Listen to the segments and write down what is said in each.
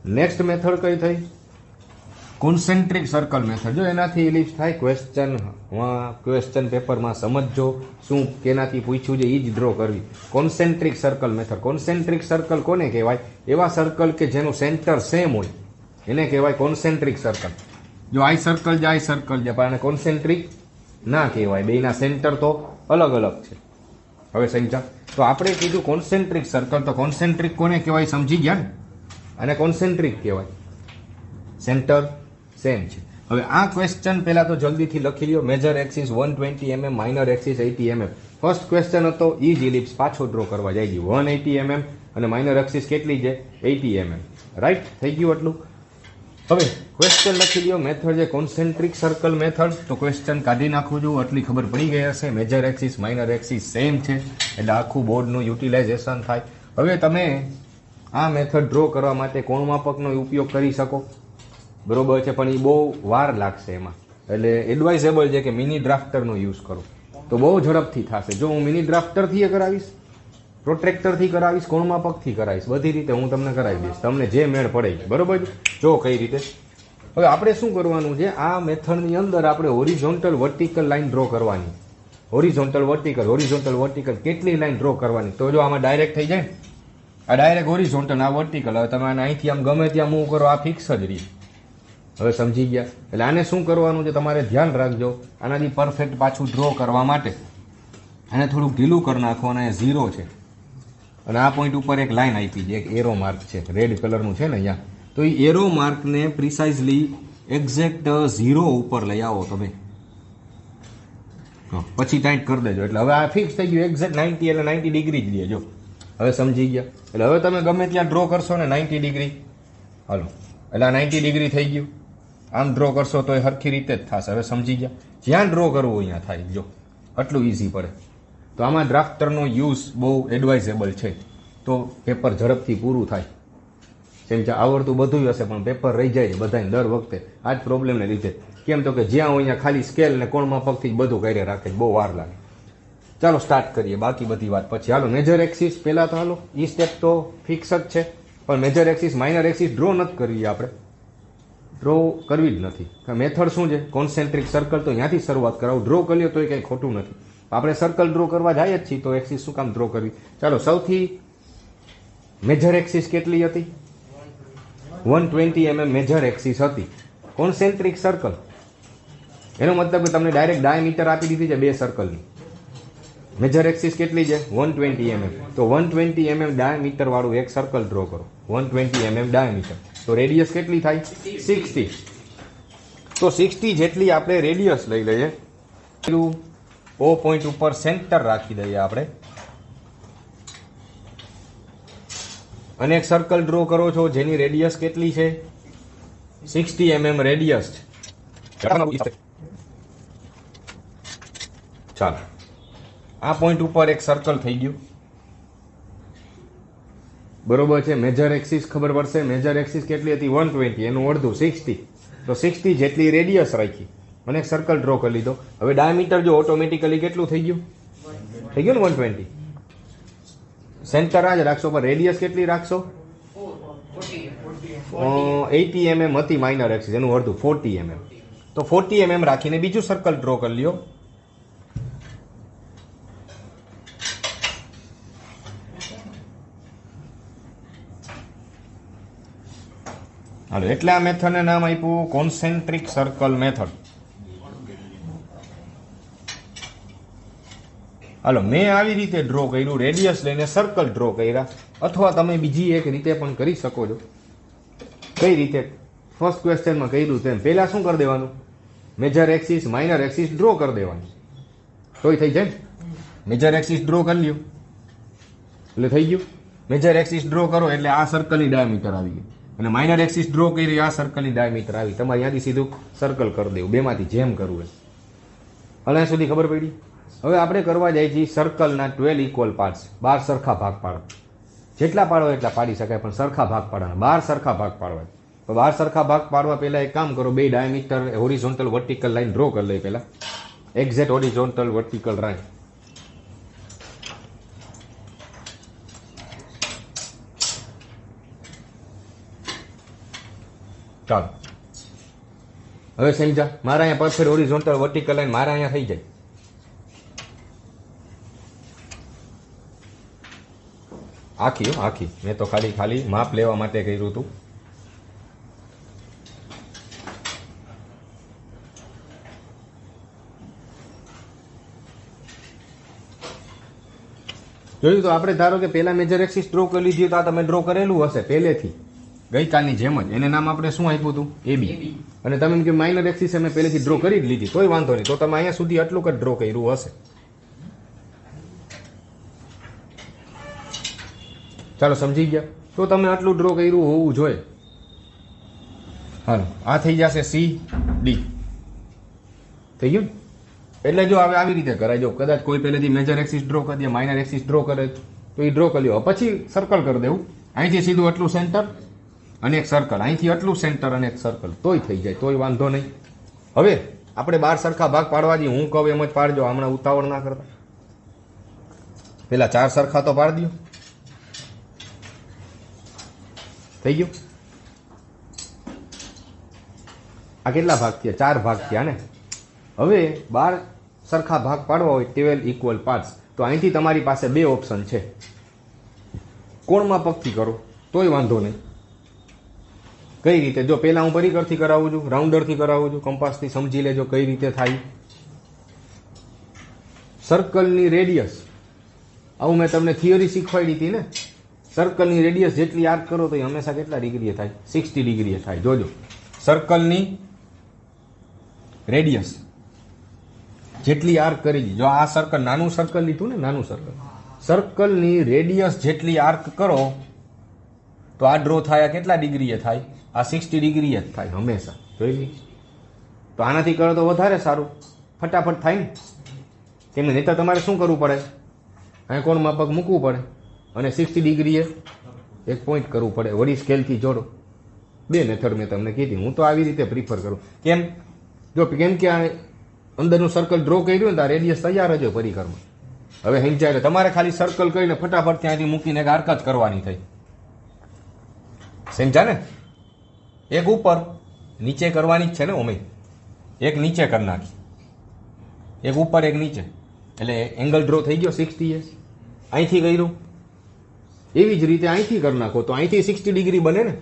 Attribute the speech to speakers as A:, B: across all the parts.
A: Next method कई थी concentric circle method. जो एनाथी इलिप्स थाय क्वेश्चन पेपर में समझो शू केनाथी पूछ्યું છે ઈ જ ડ્રો કરવી। Concentric circle method. Concentric circle કોને કહેવાય? એવા સર્કલ કે જેનું સેન્ટર સેમ હોય એને કહેવાય કોન્સેન્ટ્રિક સર્કલ। જો આઈ સર્કલ જ આઈ સર્કલ છે પણ કોન્સેન્ટ્રિક ના કહેવાય, બેના સેન્ટર તો અલગ અલગ છે। હવે સમજ્યા? તો આપણે કીધું કોન્સેન્ટ્રિક સર્કલ, તો કોન્સેન્ટ્રિક કોને કહેવાય સમજી ગયા ને? અને કોન્સેન્ટ્રિક કહેવાય, સેન્ટર સેમ છે। હવે આ ક્વેશ્ચન પહેલા તો જલ્દીથી લખી લ્યો। Major axis 120 mm, minor axis 80 mm। First question હતો ઈ જ ઇલિપ્સ પાછો ડ્રો કરવા જાય છે 180 mm અને માઇનર એક્સિસ કેટલી છે 80 mm, રાઈટ? થઈ ગયું એટલું। હવે ક્વેશ્ચન લખી લ્યો, મેથડ છે કોન્સેન્ટ્રિક સર્કલ મેથડ। તો ક્વેશ્ચન કાઢી નાખું છું, આટલી ખબર પડી ગઈ હશે। Major axis minor axis same છે એટલે આખું બોર્ડનું યુટિલાઇઝેશન થાય। હવે તમે આ મેથડ ડ્રો કરવા માટે કોણ માપકનો ઉપયોગ કરી શકો, બરોબર છે, પણ એ બહુ વાર લાગશે એમાં, એટલે એડવાઇઝેબલ છે કે મિની ડ્રાફ્ટરનો યુઝ કરો તો બહુ ઝડપથી થશે। જો હું મિની ડ્રાફ્ટરથી કરાવીશ, પ્રોટ્રેક્ટરથી કરાવીશ, કોણ માપકથી કરાવીશ, બધી રીતે હું તમને કરાવી દઈશ, તમને જે મેળ પડે, બરોબર છે? જો કઈ રીતે। હવે આપણે શું કરવાનું છે, આ મેથડની અંદર આપણે હોરિઝોન્ટલ વર્ટિકલ લાઈન ડ્રો કરવાની। હોરિઝોન્ટલ વર્ટિકલ કેટલી લાઈન ડ્રો કરવાની? તો જો આમાં ડાયરેક્ટ થઈ જાય, આ ડાયરેક્ટ હોરિઝોન્ટલ, આ વર્ટિકલ। હવે તમે આને અહીંથી આમ ગમે ત્યાં મૂવ કરો, આ ફિક્સ જ રહી। હવે સમજી ગયા? એટલે આને શું કરવાનું છે તમારે ધ્યાન રાખજો, આનાથી પરફેક્ટ પાછું ડ્રો કરવા માટે આને થોડુંક ઢીલું કરી નાખો અને 0 છે અને આ પોઈન્ટ ઉપર એક લાઈન આપી છે, એક એરો માર્ક છે, રેડ કલરનું છે ને અહીંયા। તો એ એરો માર્કને પ્રિસાઇઝલી એક્ઝેક્ટ 0 ઉપર લઈ આવો તમે, પછી ટાઈટ કરી દેજો। એટલે હવે આ ફિક્સ થઈ ગયું એક્ઝેક્ટ 90, એટલે 90 ડિગ્રી જ લેજો। હવે સમજી ગયા? એટલે હવે તમે ગમે ત્યાં ડ્રો કરશો ને 90 ડિગ્રી, હાલો, એટલે આ 90 ડિગ્રી થઈ ગયું। આમ ડ્રો કરશો તો એ સરખી રીતે જ થશે। હવે સમજી ગયા? જ્યાં ડ્રો કરવું અહીંયા થાય, જો આટલું ઇઝી પડે। તો આમાં ડ્રાફ્ટરનો યુઝ બહુ એડવાઇઝેબલ છે, તો પેપર ઝડપથી પૂરું થાય। સમજ્યા? આવડતું બધું હશે પણ પેપર રહી જાય બધાને દર વખતે આ જ પ્રોબ્લેમને લીધે। કેમ તો કે જ્યાં હોય અહીંયા ખાલી સ્કેલ ને કોણ માપકથી જ બધું કરી રાખે, બહુ વાર લાગે। ચાલો સ્ટાર્ટ કરીએ બાકી બધી વાત પછી। હાલો મેજર એક્સિસ પહેલાં તો હાલો, એ સ્ટેપ તો ફિક્સ જ છે, પણ major axis minor axis draw નથી કરવી, આપણે ડ્રો કરવી જ નથી। મેથડ શું છે? કોન્સેન્ટ્રિક સર્કલ, તો ત્યાંથી શરૂઆત કરાવું। ડ્રો કરી લો તો એ કંઈ ખોટું નથી, આપણે સર્કલ ડ્રો કરવા જાય જ છીએ તો એક્સિસ શું કામ ડ્રો કરવી। ચાલો, સૌથી મેજર એક્સિસ કેટલી હતી? 120 mm મેજર એક્સિસ હતી। કોન્સેન્ટ્રિક સર્કલ એનો મતલબ કે તમને ડાયરેક્ટ ડાયામીટર આપી દીધી છે બે સર્કલની। મેજર એક્સિસ કેટલી છે? 120 mm। તો 120 mm ડાયામીટર વાળું એક સર્કલ ડ્રો કરો, 120 mm ડાયામીટર। તો રેડિયસ કેટલી થાય? 60। તો 60 જેટલી આપણે રેડિયસ લઈ લઈએ, ઓ પોઈન્ટ ઉપર સેન્ટર રાખી દઈએ આપણે, અને એક સર્કલ ડ્રો કરો છો જેની રેડિયસ કેટલી છે? 60 mm રેડિયસ છે। ચાલો, આ પોઈન્ટ ઉપર એક સર્કલ થઈ ગયું, બરોબર છે। મેજર એક્સિસ ખબર પડશે, મેજર એક્સિસ કેટલી હતી? 120, એનું અડધું 60, તો 60 જેટલી રેડિયસ રાખી અને એક સર્કલ ડ્રો કરી લીધો। હવે ડાયામીટર જો ઓટોમેટિકલી કેટલું થઈ ગયું? થઈ ગયું ને 120। સેન્ટર આ જ રાખશો પણ રેડિયસ કેટલી રાખશો? 80 mm હતી માઇનર એક્સિસ, એનું અડધું 40 mm। તો 40 mm રાખીને બીજું સર્કલ ડ્રો કરી લ્યો। હાલો, એટલે આ મેથડને નામ આપ્યું કોન્સેન્ટ્રિક સર્કલ મેથડ। હાલો, મેં આવી રીતે ડ્રો કર્યું, રેડિયસ લઈને સર્કલ ડ્રો કર્યા, અથવા તમે બીજી એક રીતે પણ કરી શકો છો। કઈ રીતે? ફર્સ્ટ ક્વેશ્ચનમાં કર્યું તેમ પહેલા શું કરી દેવાનું? Major axis minor axis draw કરી દેવાનું, તોય થઈ જાય। મેજર એક્સિસ ડ્રો કરી લ્યો એટલે થઈ ગયું। મેજર એક્સિસ ડ્રો કરો એટલે આ સર્કલની ડાયામીટર આવી ગઈ, અને માઇનર એક્સિસ ડ્રો કરી આ સર્કલની ડાયામીટર આવી। તમારે ત્યાંથી સીધું સર્કલ કરી દેવું, બેમાંથી જેમ કરવું એ। અહીંયા સુધી ખબર પડી? હવે આપણે કરવા જાય છીએ સર્કલના 12 ઇક્વલ પાર્ટ્સ, 12 સરખા ભાગ પાડો। જેટલા પાડો એટલા પાડી શકાય, પણ સરખા ભાગ પાડવાના, 12 સરખા ભાગ પાડવા। તો 12 સરખા ભાગ પાડવા પહેલા એક કામ કરો, બે diameter horizontal vertical line draw કરી લઈ પહેલા, એક્ઝેક્ટ હોરિઝોન્ટલ વર્ટિકલ લાઈન। ચાલો હવે સમજા, મારા અહીંયા પરફેક્ટ હોરિઝોન્ટલ વર્ટિકલ લાઈન મારા અહીંયા થઈ જાય. આખી આખી, મેં તો ખાલી માપ લેવા માટે કર્યું હતું. જોયું તો આપણે, ધારો કે પેલા મેજર એક્સિસ ડ્રો કરી લીધી તો આ તમે ડ્રો કરેલું હશે પહેલેથી ગઈકાલની જેમ જ. એને નામ આપણે શું આપ્યું હતું? એબી. અને તમે એમ કે માઇનર એક્સિસ અમે પહેલેથી ડ્રો કરી જ લીધી, તોય વાંધો નહીં, તો તમે અહીંયા સુધી આટલું જ ડ્રો કર્યું હશે. ચાલો સમજી ગયા, તો તમે આટલું ડ્રો કર્યું હોવું જોઈએ. હાલો આ થઈ જશે સી ડી, થઈ ગયું. એટલે જો હવે આવી રીતે કરાય, જો કદાચ કોઈ પહેલેથી મેજર એક્સિસ ડ્રો કરી દે, માઇનર એક્સિસ ડ્રો કરે તો એ ડ્રો કરી લો, પછી સર્કલ કરી દેવું. અહીંથી સીધું આટલું સેન્ટર અને એક સર્કલ, અહીંથી આટલું સેન્ટર અને એક સર્કલ, તોય થઈ જાય, તોય વાંધો નહીં. હવે આપણે 12 સરખા ભાગ પાડવા દઈએ, હું કહું એમ જ પાડજો, હમણાં ઉતાવળ ના કરતા. પેલા 4 સરખા તો પાડી દો. થઈ ગયું. આ કેટલા ભાગ થયા? 4 ભાગ થયા ને. હવે 12 સરખા ભાગ પાડવા હોય 12 ઇક્વલ પાર્ટ્સ, તો અહીંથી તમારી પાસે 2 ઓપ્શન છે. કોણમાં પગથી કરો તોય વાંધો નહીં. કઈ રીતે? જો પહેલા હું પરિકરથી કરાવું છું, રાઉન્ડરથી કરાવું છું, કંપાસથી સમજી લેજો કઈ રીતે થાય. સર્કલની રેડિયસ, આવું મેં તમને થિયરી શીખવાડી હતી ને. સર્કલની રેડિયસ જેટલી આર્ક કરો તો એ હંમેશા કેટલા ડિગ્રીએ થાય? 60 ડિગ્રીએ થાય. જોજો, સર્કલની રેડિયસ જેટલી આર્ક કરી, જો આ સર્કલ નાનું સર્કલ લીધું ને, નાનું સર્કલ, સર્કલની રેડિયસ જેટલી આર્ક કરો તો આ ડ્રો થાય કેટલા ડિગ્રીએ થાય? આ 60 ડિગ્રીએ જ થાય હંમેશા. જોઈ લી, તો આનાથી કરો તો વધારે સારું, ફટાફટ થાય ને. કેમ નહીં તો તમારે શું કરવું પડે? અહીં કોણમાં પગ મૂકવું પડે અને 60 ડિગ્રીએ એક પોઈન્ટ કરવું પડે, વળી સ્કેલથી જોડો. 2 મેથડ મેં તમને કીધી, હું તો આવી રીતે પ્રિફર કરું. કેમ? જો કેમ કે આ અંદરનું સર્કલ ડ્રો કર્યું ને તો આ રેડિયસ તૈયાર જ હોય પરિકરમાં. હવે સમજાય, તમારે ખાલી સર્કલ કરીને ફટાફટ ત્યાંથી મૂકીને એક આર્ક જ કરવાની થઈ. સમજા ને? એક ઉપર નીચે કરવાની જ છે ને ઓમે, એક નીચે કરી નાખી, એક ઉપર એક નીચે, એટલે એંગલ ડ્રો થઈ ગયો 60. અહીંથી કર્યું એવી જ રીતે અહીંથી કરી નાખો તો અહીંથી 60 ડિગ્રી બને ને.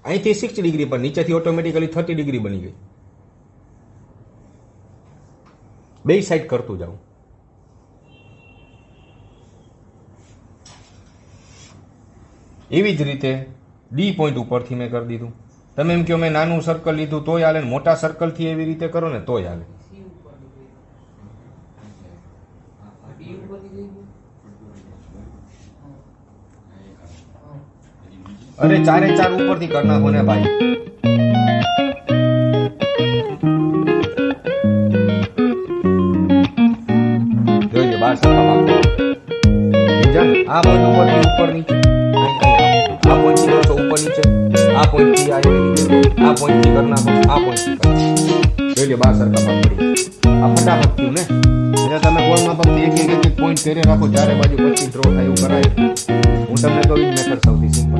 A: અહીંથી 60 ડિગ્રી પર નીચેથી ઓટોમેટિકલી 30 ડિગ્રી બની ગઈ. બે સાઈડ કરતું જાઉં. એવી જ રીતે ડી પોઈન્ટ ઉપરથી મેં કરી દીધું. તમે એમ કહો મેં નાનું સર્કલ લીધું તોય હાલે, મોટા સર્કલથી એવી રીતે કરો ને તોય હાલે. અરે 4 ઉપરથી કરી નાખો ને ભાઈ. જોઈએ 12 સરખા ભાગ. આ પોઈન્ટ ઉપરથી ઉપર નીચે, આ પોઈન્ટ થી કરો ઉપર નીચે, આ પોઈન્ટ થી આ પોઈન્ટ થી કરી નાખો, આ પોઈન્ટ થી કરો. જોઈ લે 12 સરખા ભાગ પડી. આ ફટાફટ થયું ને. એટલે તમે કોણમાં ફક્ત એક પોઈન્ટ કરી રાખો, ચારે બાજુ 25 ડ્રો થાય એવું કરાય. હું તમને કહું મેથડ સૌથી સિમ્પલ.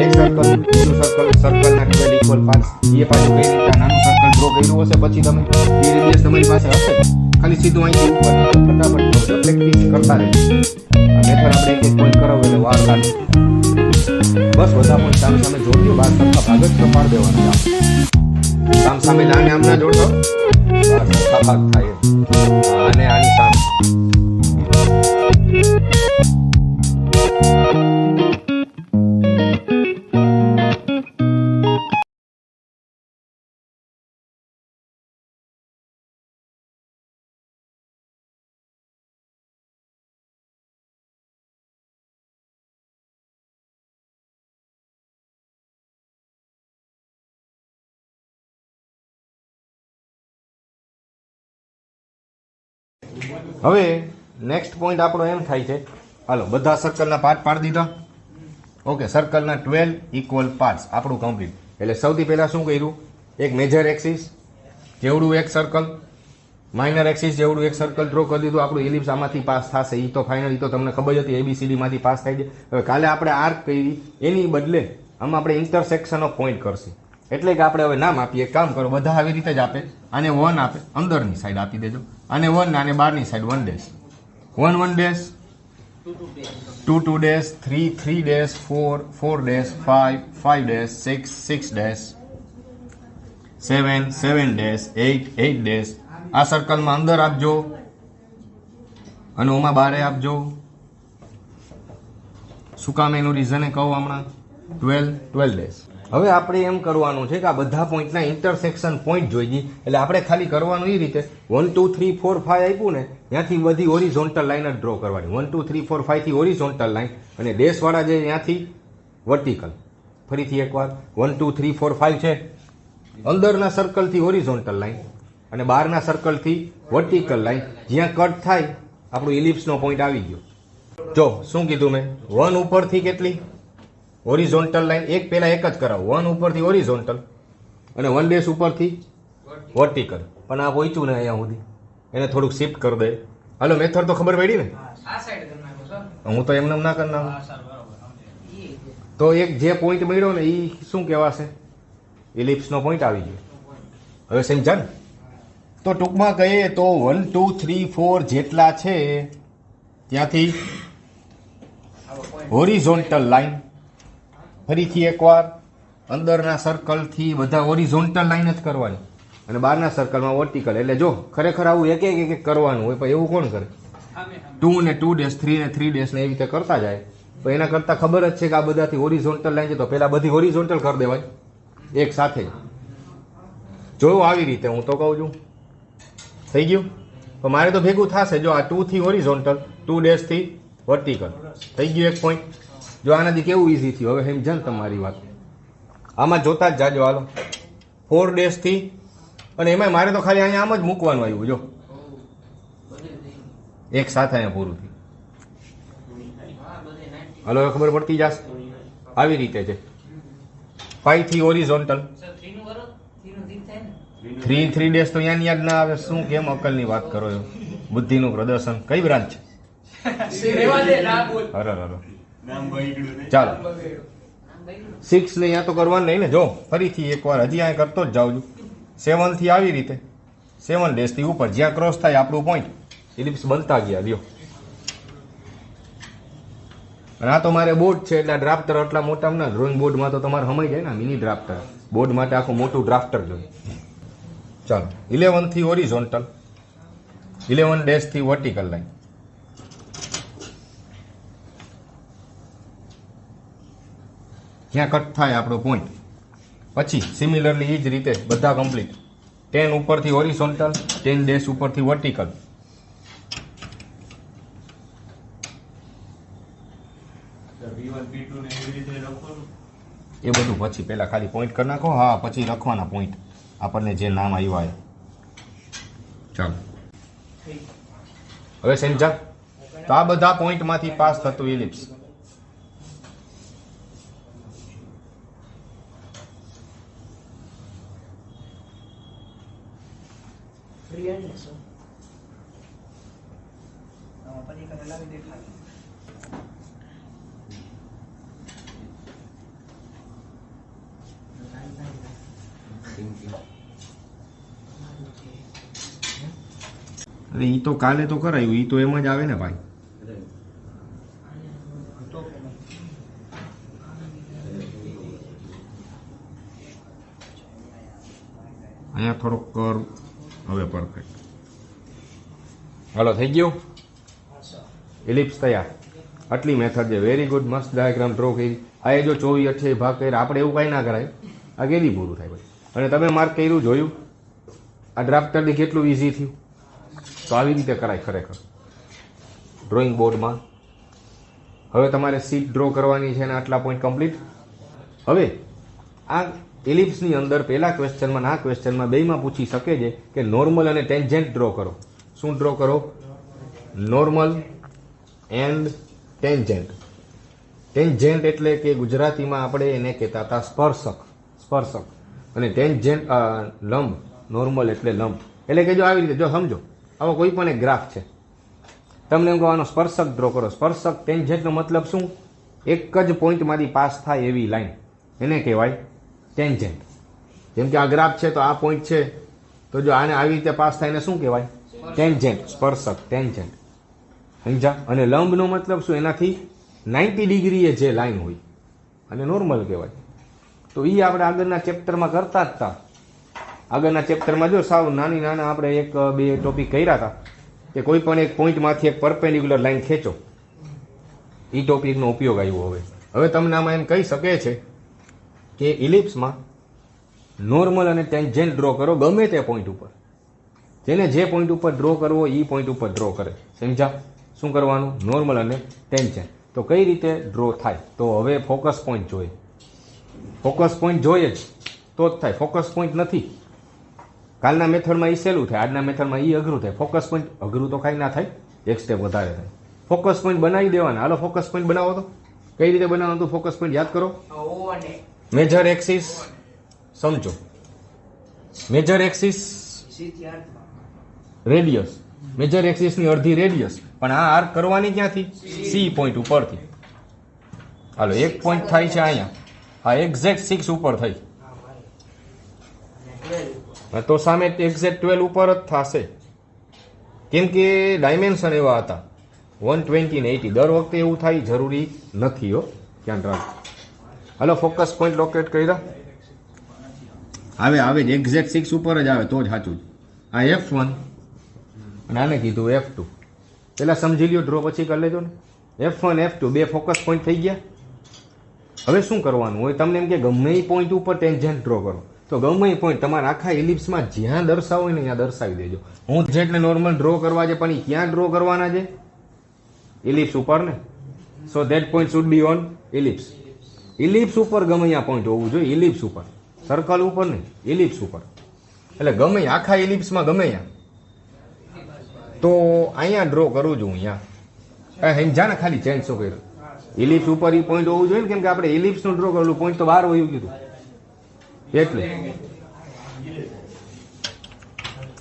A: એક સર્કલ, બીજું સર્કલ, સર્કલના 12 ઇક્વલ પાર્ટ્સ. એ પાછું કઈ રીતે નાનું સર્કલ ડ્રો કર્યું હશે, પછી તમે એ રેડિયસ તમારી પાસે હશે, ખાલી સીધું અહીંથી ઉપર ફટાફટ પ્રેક્ટિસ કરતા રહેજો. આ મેથડ આપણે એક પોઈન્ટ કરાવો એટલે વાર લાગે. બસ બધા પોઈન્ટ સામે સામે જોડજો, 12 સરખા ભાગ જ કપાડ દેવાના. સામ સામે આને આમ ના જોડતો, 12 સરખા ભાગ થાય. આને આની સામે. હવે નેક્સ્ટ પોઈન્ટ આપણો એમ થાય છે, હાલો બધા સર્કલના પાર્ટ પાડી દીધા. ઓકે, સર્કલના 12 ઇક્વલ પાર્ટ્સ આપણું કમ્પ્લીટ. એટલે સૌથી પહેલા શું કર્યું? એક મેજર એક્સિસ જેવડું એક સર્કલ, માઇનર એક્સિસ જેવડું એક સર્કલ ડ્રો કરી દીધું. આપણું એલિપ્સ આમાંથી પાસ થશે, એ તો ફાઇનલી તો તમને ખબર જ હતી, ABCD માંથી પાસ થાય છે. હવે કાલે આપણે આર્ક કરી, એની બદલે આમાં આપણે ઇન્ટરસેક્શન ઓફ પોઈન્ટ કરશે. એટલે કે આપણે હવે નામ આપીએ. એક કામ કરો, બધા આવી રીતે જ આપે. આને 1 આપે, અંદરની સાઈડ આપી દેજો. આને 1, આને બહારની side 1 dash, 1 1 dash, 2 2 dash, 3 3 dash, 4 4 dash, 5 5 dash, 6 6 dash, 7 7 dash, 8 8 dash. આ સર્કલમાં અંદર આપજો અને ઓમાં બારે આપજો. શું કામ એનું રીઝન કહું હમણાં. 12 12 ડેશ. હવે આપણે એમ કરવાનું છે કે આ બધા પોઈન્ટના ઇન્ટરસેક્શન પોઈન્ટ જોઈએ. એટલે આપણે ખાલી કરવાનું એ રીતે 1 2 3 4 5 આપ્યું ને ત્યાંથી બધી હોરિઝોન્ટલ લાઈન જ ડ્રો કરવાની. 1 2 3 4 5 થી હોરિઝોન્ટલ લાઈન અને ડેશવાળા જે ત્યાંથી વર્ટિકલ. ફરીથી એકવાર 1 2 3 4 5 છે અંદરના સર્કલથી હોરિઝોન્ટલ લાઈન અને બહારના સર્કલથી વર્ટિકલ લાઈન. જ્યાં કટ થાય આપણું ઇલિપ્સનો પોઈન્ટ આવી ગયો. જો શું કીધું મેં, 1 ઉપરથી કેટલી હોરિઝોન્ટલ લાઈન, એક પહેલા એક જ કરાવો. 1 ઉપરથી હોરિઝોન્ટલ અને 1 ડેશ ઉપરથી વર્ટિકલ. પણ આ પહોંચ્યું ને અહીંયા સુધી, એને થોડુંક શિફ્ટ કરી દે. હાલો, મેથડ તો ખબર પડી ને. હું તો એમને ના કરી નાખું. તો એક જે પોઈન્ટ મળ્યો ને એ શું કહેવાશે, ઇલિપ્સનો પોઈન્ટ આવી ગયો. હવે સમજા ને. તો ટૂંકમાં કહીએ તો 1 2 3 4 જેટલા છે ત્યાંથી હોરિઝોન્ટલ લાઈન. ફરીથી એકવાર અંદરના સર્કલથી બધા હોરિઝોન્ટલ લાઈન જ કરવાની અને બહારના સર્કલમાં વર્ટિકલ. એટલે જો ખરેખર આવું એક એક કરવાનું હોય, પણ એવું કોણ કરે? 2 ને 2 ડેશ, 3 ને 3 ડેશ ને એવી રીતે કરતા જાય. તો એના કરતાં ખબર જ છે કે આ બધાથી હોરિઝોન્ટલ લાઈન છે, તો પહેલા બધી હોરિઝોન્ટલ કરી દેવાય એક સાથે. જોયું આવી રીતે, હું તો કહું છું. થઈ ગયું? તો મારે તો ભેગું થશે. જો આ 2 થી હોરિઝોન્ટલ, 2 ડેશ થી વર્ટિકલ થઈ ગયું એક પોઈન્ટ. જો આનાથી કેવું ઈઝી થયું. હવે સમજણ તમારી વાત. આમાં જોતા જ જાજો. હાલો, 4 ડેશ થી, અને એમાં મારે તો ખાલી અહીંયા આમ જ મૂકવાનું આવ્યું. જો એક સાથે અહીંયા પૂરું થયું. હાલો, હવે ખબર પડતી જશે. આવી રીતે છે. 5 થી હોરિઝોન્ટલ, 3 3 ડેશ તો યાદ યાદ ના આવે. શું કેમ અકલની વાત કરો છો? બુદ્ધિનું પ્રદર્શન. કઈ બ્રાન્ચ છે? ચાલો 6 ને અહીંયા તો કરવાનું નહીં ને. જો ફરીથી એકવાર હજી અહીંયા કરતો જ જાઉં છું. 7 થી આવી રીતે 7 ડેશ થી ઉપર જ્યાં ક્રોસ થાય આપણું પોઈન્ટ, ઇલિપ્સ બનતા ગયા. લ્યો, અને આ તો મારે બોર્ડ છે એટલે ડ્રાફ્ટર એટલા મોટા ના. ડ્રોઈંગ બોર્ડમાં તો તમારે સમય જાય ને, મિની ડ્રાફ્ટર. બોર્ડ માટે આખું મોટું ડ્રાફ્ટર જોઈએ. ચાલો, 11 થી હોરિઝોન્ટલ, 11 ડેશ થી વર્ટિકલ લાઈન. જ્યાં કટ થાય આપણો પોઈન્ટ. પછી સિમિલરલી એ જ રીતે બધા કમ્પ્લીટ. 10 ઉપરથી હોરિઝોન્ટલ, 10 ડેશ ઉપરથી વર્ટિકલ. એ બધું પછી પહેલા ખાલી પોઈન્ટ કરી નાખો. હા, પછી લખવાના પોઈન્ટ આપણને જે નામ આવ્યા એ. ચાલો, હવે સમજા. તો આ બધા પોઈન્ટમાંથી પાસ થતું ઇલિપ્સ. અરે ઈ તો કાલે તો કરાયું, ઈ તો એમ જ આવે ને ભાઈ. અહીંયા થોડોક કર. હવે પરફેક્ટ. હાલો, થઈ ગયું. ઇલિપ્સ તૈયાર. આટલી મેથડ છે. Very good. મસ્ત ડાયાગ્રામ ડ્રો કરી. આ એ જો 24 28 ભાગ કર્યા. આપણે એવું કાંઈ ના કરાય. આ કેદી પૂરું થાય ભાઈ. અને તમે માર્ક કર્યું, જોયું આ ડ્રાફ્ટરથી કેટલું ઇઝી થયું. તો આવી રીતે કરાય ખરેખર ડ્રોઈંગ બોર્ડમાં. હવે તમારે સીટ ડ્રો કરવાની છે અને આટલા પોઈન્ટ કમ્પ્લીટ. હવે આ ઇલિપ્સની અંદર પહેલા ક્વેશ્ચનમાં આ ક્વેશ્ચનમાં બેયમાં પૂછી શકે છે કે નોર્મલ અને ટેન્જેન્ટ ડ્રો કરો. શું ડ્રો કરો? Normal and tangent. ટેન્જેન્ટ એટલે કે ગુજરાતીમાં આપણે એને કહેતા હતા સ્પર્શક. સ્પર્શક અને ટેન્જેન્ટ લંબ. નોર્મલ એટલે લંબ. એટલે કે જો આવી રીતે જો સમજો, આવો કોઈ પણ એક ગ્રાફ છે, તમને એમ કહેવાનો સ્પર્શક ડ્રો કરો. સ્પર્શક ટેન્જેન્ટનો મતલબ શું? એક જ પોઈન્ટમાંથી પાસ થાય એવી લાઈન, એને કહેવાય ટેન્જેન્ટ. જેમ કે આ ગ્રાફ છે તો આ પોઈન્ટ છે, તો જો આને આવી રીતે પાસ થાય ને શું કહેવાય? ટેન્જન્ટ, સ્પર્શક, ટેન્જન્ટ. સમજા? અને લંબનો મતલબ શું? એનાથી 90 ડિગ્રીએ જે લાઈન હોય અને નોર્મલ કહેવાય. તો એ આપણે આગળના ચેપ્ટરમાં કરતા જ હતા. આગળના ચેપ્ટરમાં જો સાવ નાના આપણે એક બે ટોપિક કર્યા હતા કે કોઈ પણ એક પોઈન્ટમાંથી એક પરપેન્ડિક્યુલર લાઈન ખેંચો. એ ટોપિકનો ઉપયોગ આવ્યો. હવે તમને આમાં એમ કહી શકે છે કે ઇલિપ્સમાં નોર્મલ અને ટેન્જન્ટ ડ્રો કરો ગમે તે પોઈન્ટ ઉપર. જેને જે પોઈન્ટ ઉપર ડ્રો કરવો એ પોઈન્ટ ઉપર ડ્રો કરે. સમજા? શું કરવાનું? નોર્મલ અને ટેન્જન્ટ. તો કઈ રીતે ડ્રો થાય? તો હવે ફોકસ પોઈન્ટ જોઈએ. ફોકસ પોઈન્ટ જોઈએ જ તો જ થાય. ફોકસ પોઈન્ટ નથી. કાલના મેથડમાં એ સહેલું થાય, આજના મેથડમાં એ અઘરું થાય. ફોકસ પોઈન્ટ અઘરું તો કાંઈ ના થાય, એક સ્ટેપ વધારે થાય. ફોકસ પોઈન્ટ બનાવી દેવાના. હાલો ફોકસ પોઈન્ટ બનાવો તો કઈ રીતે બનાવવાનું? તો ફોકસ પોઈન્ટ યાદ કરો. મેજર એક્સિસ સમજો. Major axis radius. મેજર એક્સિસની અડધી રેડિયસ. પણ આ આર્ક કરવાની ક્યાંથી? સી પોઈન્ટ ઉપરથી. હાલો એક પોઈન્ટ થાય છે અહીંયા, આ એક્ઝેક્ટ 6 ઉપર થઈ, તો સામે એક્ઝેક્ટ 12 ઉપર જ થશે. કેમ કે ડાયમેન્શન એવા હતા 120 ને 80. દર વખતે એવું થાય જરૂરી નથી હો, ધ્યાન રાખો. હાલો ફોકસ પોઈન્ટ લોકેટ કર્યા. આવે જ એક્ઝેક્ટ 6 ઉપર જ આવે તો જ સાચું. આ F1 અને આને કીધું F2. પેલા સમજી લ્યો, ડ્રો પછી કરી લેજો ને. F1 F2 બે ફોકસ પોઈન્ટ થઈ ગયા. હવે શું કરવાનું હોય? તમને એમ કે ગમે એ પોઈન્ટ ઉપર ટેન્જન્ટ ડ્રો કરો, તો ગમે એ પોઈન્ટ તમારા આખા ઇલિપ્સમાં જ્યાં દર્શાવો હોય ને ત્યાં દર્શાવી દેજો. હું જેટલે નોર્મલ ડ્રો કરવા છે, પણ એ ક્યાં ડ્રો કરવાના છે? ઇલિપ્સ ઉપર ને. So that point should be on ellipse. Ellipse ઉપર ગમે ત્યાં પોઈન્ટ હોવું જોઈએ. ઇલિપ્સ ઉપર, સર્કલ ઉપર ને, ઇલિપ્સ ઉપર. એટલે ગમે આખા ઇલિપ્સમાં ગમે ત્યાં. તો અહીંયા ડ્રો કરું છું. અહીંયા સમજા ને, ખાલી ચેન્જ શું કર્યું? ઇલિપ્સ ઉપર એ પોઈન્ટ હોવું જોઈએ ને, કેમ કે આપણે ઇલિપ્સનું ડ્રો કરેલું, પોઈન્ટ તો બહાર હોયું કીધું એટલે.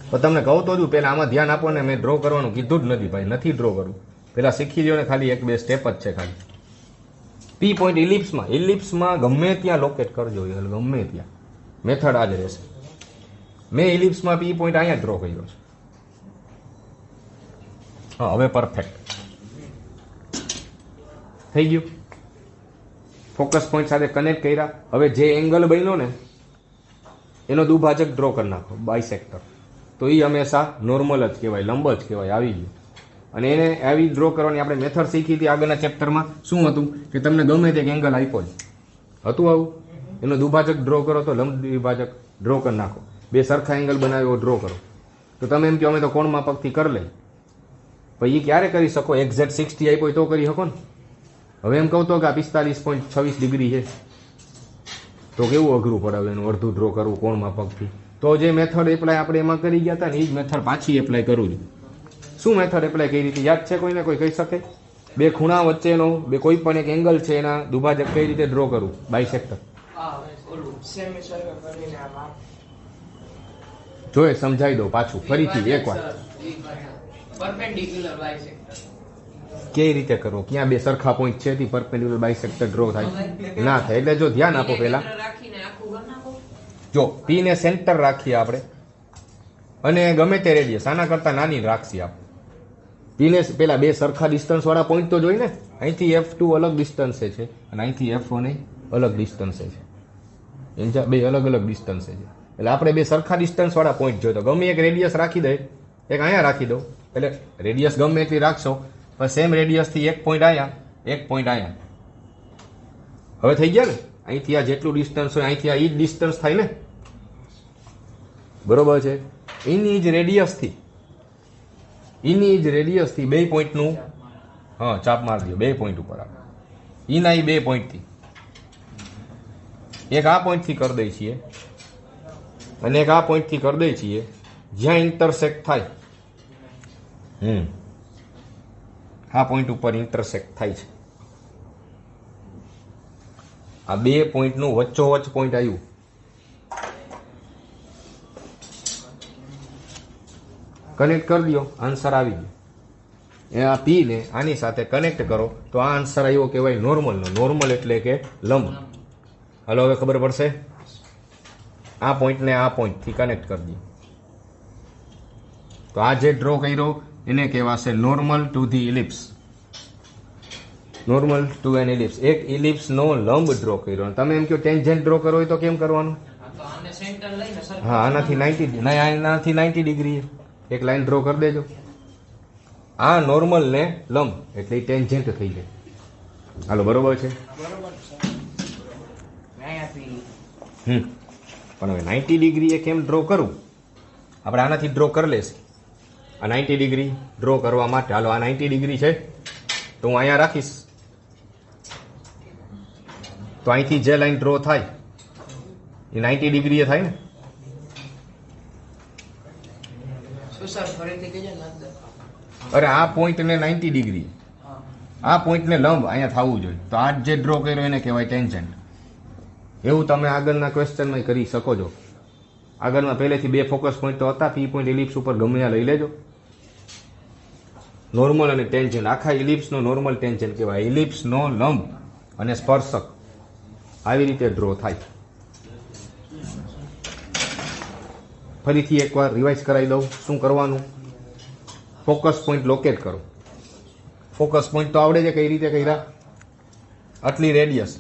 A: તો તમને કહું તો પેલા આમાં ધ્યાન આપો ને. મેં ડ્રો કરવાનું કીધું જ નથી ભાઈ, નથી ડ્રો કરવું. પેલા શીખી લ્યો ને, ખાલી એક બે સ્ટેપ જ છે ખાલી. પી પોઈન્ટ ઇલિપ્સમાં ગમે ત્યાં લોકેટ કરજો, ગમે ત્યાં. મેથડ આ જ રહેશે. મેં ઇલિપ્સમાં પી પોઈન્ટ અહીંયા ડ્રો કર્યો છે. હા, હવે પરફેક્ટ થઈ ગયું. ફોકસ પોઈન્ટ સાથે કનેક્ટ કર્યા. હવે જે એંગલ બન્યો ને એનો દુભાજક ડ્રો કરી નાખો, બાયસેક્ટર. તો એ હંમેશા નોર્મલ જ કહેવાય, લંબ જ કહેવાય. આવી ગયું. અને એને આવી ડ્રો કરવાની આપણે મેથડ શીખી હતી આગળના ચેપ્ટરમાં. શું હતું કે તમને ગમે તે એંગલ આપ્યો હતું આવું, એનો દુભાજક ડ્રો કરો તો લંબ દ્વિભાજક ડ્રો કરી નાખો. બે સરખા એંગલ બનાવ્યો ડ્રો કરો. તો તમે એમ કહો અમે તો કોણ માપકથી કરી લઈ. પછી એ ક્યારે કરી શકો? એક્ઝેક્ટ 60 આપ્યો તો કરી શકો ને. હવે એમ કહું તો કે આ 45.26 ડિગ્રી છે, તો કેવું અઘરું પડે એનું અડધું ડ્રો કરવું કોણ માપકથી. તો જે મેથડ એપ્લાય આપણે એમાં કરી ગયા હતા ને, એ જ મેથડ પાછી એપ્લાય કરું છું. શું મેથડ એપ્લાય કઈ રીતે યાદ છે કોઈને? કોઈ કહી શકે? બે ખૂણા વચ્ચેનો બે કોઈ પણ એક એંગલ છે, એના દુભાજક કઈ રીતે ડ્રો કરવું? બાયસેક્ટર. જોઈ સમજાવી દો પાછું ફરીથી એકવાર.
B: પરપેન્ડિક્યુલર બાયસેક્ટર
A: કઈ રીતે કરવો? ક્યાં બે સરખા પોઈન્ટ છે તે પરપેન્ડિક્યુલર બાયસેક્ટર ડ્રો થાય? ના થાય. એટલે જો ધ્યાન આપો પેલા. જો પી ને સેન્ટર રાખીએ આપણે, અને ગમે તે રેડિયસ આના કરતા નાની રાખીએ આપણે. પી ને પેલા બે સરખા ડિસ્ટન્સ વાળા પોઈન્ટ તો જોઈ ને. અહીંથી F2 અલગ ડિસ્ટન્સે છે અને અહીંથી F1 અલગ ડિસ્ટન્સે છે. સમજા? બે અલગ અલગ ડિસ્ટન્સે છે. એટલે આપણે બે સરખા ડિસ્ટન્સ વાળા પોઈન્ટ જોઈએ તો ગમે એક રેડિયસ રાખી દે, એક અહીંયા રાખી દો. એટલે રેડિયસ ગમે એટલી રાખશો, પણ સેમ રેડિયસથી એક પોઈન્ટ અહીંયા, એક પોઈન્ટ અહીંયા. હવે થઈ ગયા ને? અહીંથી આ જેટલું ડિસ્ટન્સ હોય અહીંથી આ ઈ જ ડિસ્ટન્સ થાય ને, બરોબર છે? એની જ રેડિયસથી બે પોઈન્ટનું ચાપ મારી દો. બે પોઈન્ટ ઉપર એના એ બે પોઈન્ટથી, એક આ પોઈન્ટથી કરી દઈએ છીએ અને એક આ પોઈન્ટથી કરી દઈએ છીએ, જ્યાં ઇન્ટરસેક્ટ થાય. આ પોઈન્ટ ઉપર ઇન્ટરસેક્ટ થાય છે. આ બે પોઈન્ટનું વચ્ચોવચ્ચ પોઈન્ટ આવ્યું. કનેક્ટ કરી દો, આન્સર આવી ગયો. એ આ પી ને આની સાથે કનેક્ટ કરો તો આ આન્સર આવ્યો કહેવાય નોર્મલનો. નોર્મલ એટલે કે લંબ. હાલો હવે ખબર પડશે. આ પોઈન્ટને આ પોઈન્ટથી કનેક્ટ કરી દઈએ. તો આ જે ડ્રો કર્યો એને કહેવાશે normal to the ellipse. Normal to an ellipse. એક ઇલિપ્સનો લંબ ડ્રો કર્યો. તમે એમ કહો ટેન્જન્ટ ડ્રો કરવો હોય તો કેમ કરવાનું? હા, આનાથી 90 ડિગ્રી એક લાઈન ડ્રો કરી દેજો. આ નોર્મલ ને લંબ એટલે ટેન્જન્ટ થઈ જાય. હાલો, બરોબર છે. પણ હવે 90 ડિગ્રી એ કેમ ડ્રો કરું? આપણે આનાથી ડ્રો કરી લેશે. આ 90 ડિગ્રી ડ્રો કરવા માટે હાલો, આ 90 ડિગ્રી છે તો હું અહીંયા રાખીશ. તો અહીંથી જે લાઈન ડ્રો થાય એ 90 ડિગ્રી થાય ને. અરે આ પોઈન્ટને 90 ડિગ્રી, આ પોઈન્ટને લંબ અહીંયા થવું જોઈએ. તો આ જે ડ્રો કર્યો એને કહેવાય ટેન્જન્ટ. એવું તમે આગળના ક્વેશ્ચનમાં કરી શકો છો. આગળમાં પહેલેથી 2 ફોકસ પોઈન્ટ તો હતા. પી પોઈન્ટ ઇલિપ્સ ઉપર ગમે ત્યાં લઈ લેજો. નોર્મલ અને ટેન્જન્ટ, આખા ઇલિપ્સનો નોર્મલ ટેન્જન્ટ કહેવાય. ઇલિપ્સનો લંબ અને સ્પર્શક આવી રીતે ડ્રો થાય. ફરીથી એકવાર રિવાઇઝ કરાવી દઉં. શું કરવાનું? ફોકસ પોઈન્ટ લોકેટ કરો. ફોકસ પોઈન્ટ તો આવડે છે કઈ રીતે કર્યા. આટલી રેડિયસ,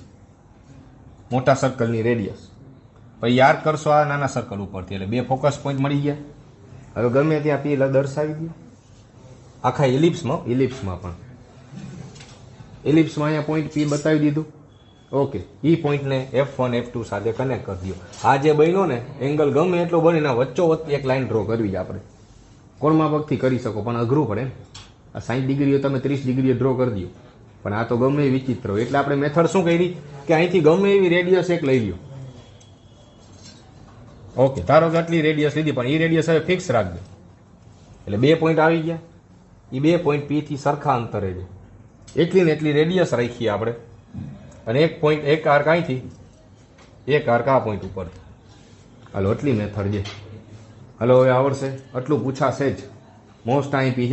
A: મોટા સર્કલની રેડિયસ, પછી યાદ કરશો આ નાના સર્કલ ઉપરથી, એટલે 2 ફોકસ પોઈન્ટ મળી ગયા. હવે ગમે ત્યાં પી દર્શાવી દો. આખા ઇલિપ્સમાં પણ ઇલિપ્સમાં અહીંયા પોઈન્ટ પી બતાવી દીધું. ઓકે, એ પોઈન્ટને F1 F2 સાથે કનેક્ટ કરી દો. આ જે બન્યો ને એંગલ ગમે એટલો બને ને વચ્ચોવચ્ચ એક લાઈન ડ્રો કરવી. આપણે કોણમાં પગથી કરી શકો પણ અઘરું પડે. આ 60 ડિગ્રીએ તમે 30 ડિગ્રીએ ડ્રો કરી દો, પણ આ તો ગમે એ વિચિત્ર હોય. એટલે આપણે મેથડ શું કરી કે અહીંથી ગમે એવી રેડિયસ એક લઈ લ્યો. ઓકે, ધારો કે આટલી રેડિયસ લીધી, પણ એ રેડિયસ હવે ફિક્સ રાખજો. એટલે 2 પોઈન્ટ આવી ગયા. એ 2 પોઈન્ટ પી થી સરખા અંતરે છે. એટલી ને એટલી રેડિયસ રાખીએ આપણે. અને એક પોઈન્ટ, એક આર્ક અહીંથી, એક આર્ક આ પોઈન્ટ ઉપર. હાલો, આટલી મેથડ છે. હાલો, હવે આવડશે. આટલું પૂછાશે જ મોસ્ટ આઈપી.